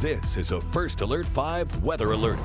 This is a First Alert 5 weather alert.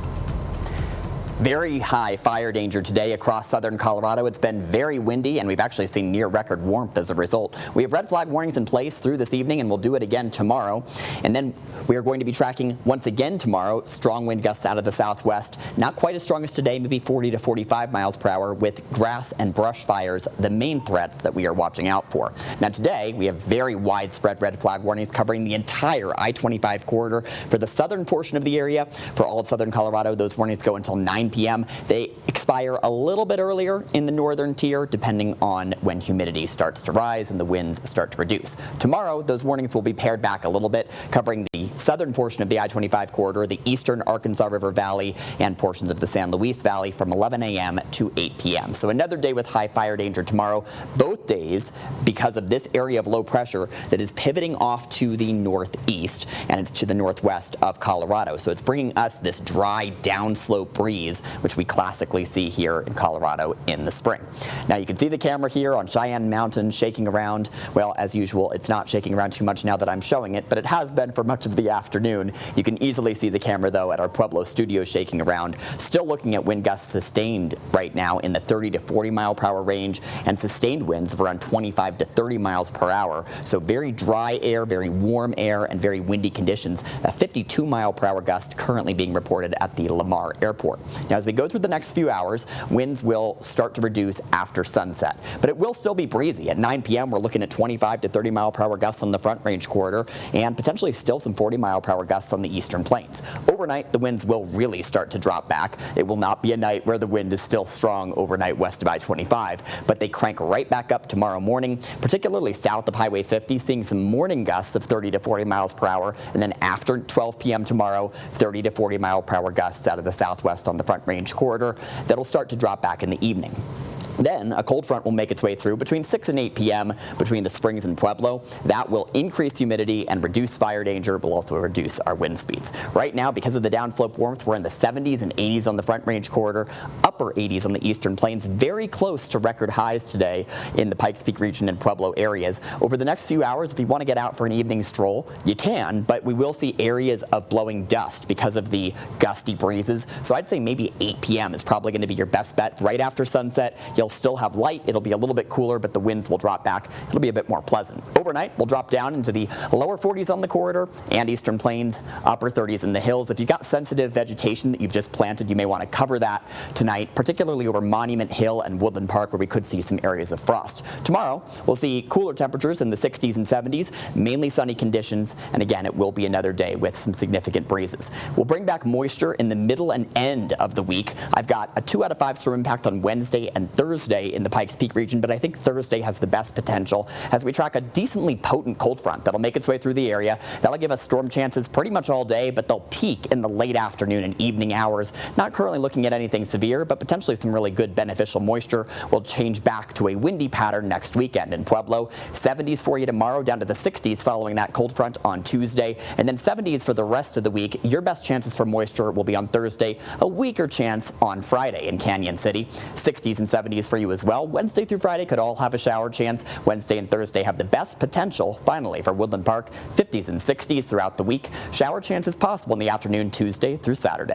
Very high fire danger today across southern Colorado. It's been very windy, and we've actually seen near record warmth as a result. We have red flag warnings in place through this evening, and we'll do it again tomorrow. And then we are going to be tracking once again tomorrow strong wind gusts out of the southwest. Not quite as strong as today, maybe 40 to 45 miles per hour, with grass and brush fires the main threats that we are watching out for. Now today we have very widespread red flag warnings covering the entire I-25 corridor for the southern portion of the area. For all of southern Colorado, those warnings go until 9 p.m. They expire a little bit earlier in the northern tier, depending on when humidity starts to rise and the winds start to reduce. Tomorrow, those warnings will be pared back a little bit, covering the southern portion of the I-25 corridor, the eastern Arkansas River Valley, and portions of the San Luis Valley from 11 a.m. to 8 p.m. So another day with high fire danger tomorrow. Both days, because of this area of low pressure that is pivoting off to the northeast, and it's to the northwest of Colorado. So it's bringing us this dry downslope breeze, which we classically see here in Colorado in the spring. Now you can see the camera here on Cheyenne Mountain shaking around. Well, as usual, it's not shaking around too much now that I'm showing it, but it has been for much of the afternoon. You can easily see the camera, though, at our Pueblo studio shaking around. Still looking at wind gusts sustained right now in the 30 to 40 mile per hour range, and sustained winds of around 25 to 30 miles per hour. So very dry air, very warm air, and very windy conditions. A 52 mile per hour gust currently being reported at the Lamar Airport. Now, as we go through the next few hours, winds will start to reduce after sunset, but it will still be breezy. At 9 p.m., we're looking at 25 to 30 mile per hour gusts on the Front Range corridor, and potentially still some 40 mile per hour gusts on the eastern plains. Overnight, the winds will really start to drop back. It will not be a night where the wind is still strong overnight west of I-25, but they crank right back up tomorrow morning, particularly south of Highway 50, seeing some morning gusts of 30 to 40 miles per hour, and then after 12 p.m. tomorrow, 30 to 40 mile per hour gusts out of the southwest on the Front Range corridor that'll start to drop back in the evening. Then a cold front will make its way through between 6 and 8 p.m. between the Springs and Pueblo. That will increase humidity and reduce fire danger, but will also reduce our wind speeds. Right now, because of the downslope warmth, we're in the 70s and 80s on the Front Range corridor, upper 80s on the eastern plains, very close to record highs today in the Pikes Peak region and Pueblo areas. Over the next few hours, if you want to get out for an evening stroll, you can, but we will see areas of blowing dust because of the gusty breezes. So I'd say maybe 8 p.m. is probably going to be your best bet. Right after sunset, you'll still have light. It'll be a little bit cooler, but the winds will drop back. It'll be a bit more pleasant. Overnight, we'll drop down into the lower 40s on the corridor and eastern plains, upper 30s in the hills. If you've got sensitive vegetation that you've just planted, you may want to cover that tonight, particularly over Monument Hill and Woodland Park, where we could see some areas of frost. Tomorrow, we'll see cooler temperatures in the 60s and 70s, mainly sunny conditions, and again, it will be another day with some significant breezes. We'll bring back moisture in the middle and end of the week. I've got a 2 out of 5 storm impact on Wednesday and Thursday in the Pikes Peak region, but I think Thursday has the best potential as we track a decently potent cold front that'll make its way through the area. That'll give us storm chances pretty much all day, but they'll peak in the late afternoon and evening hours. Not currently looking at anything severe, but potentially some really good beneficial moisture. Will change back to a windy pattern next weekend in Pueblo. 70s for you tomorrow, down to the 60s following that cold front on Tuesday, and then 70s for the rest of the week. Your best chances for moisture will be on Thursday, a weaker chance on Friday in Canyon City. 60s and 70s for you as well. Wednesday through Friday could all have a shower chance. Wednesday and Thursday have the best potential, finally, for Woodland Park. 50s and 60s throughout the week. Shower chances possible in the afternoon Tuesday through Saturday.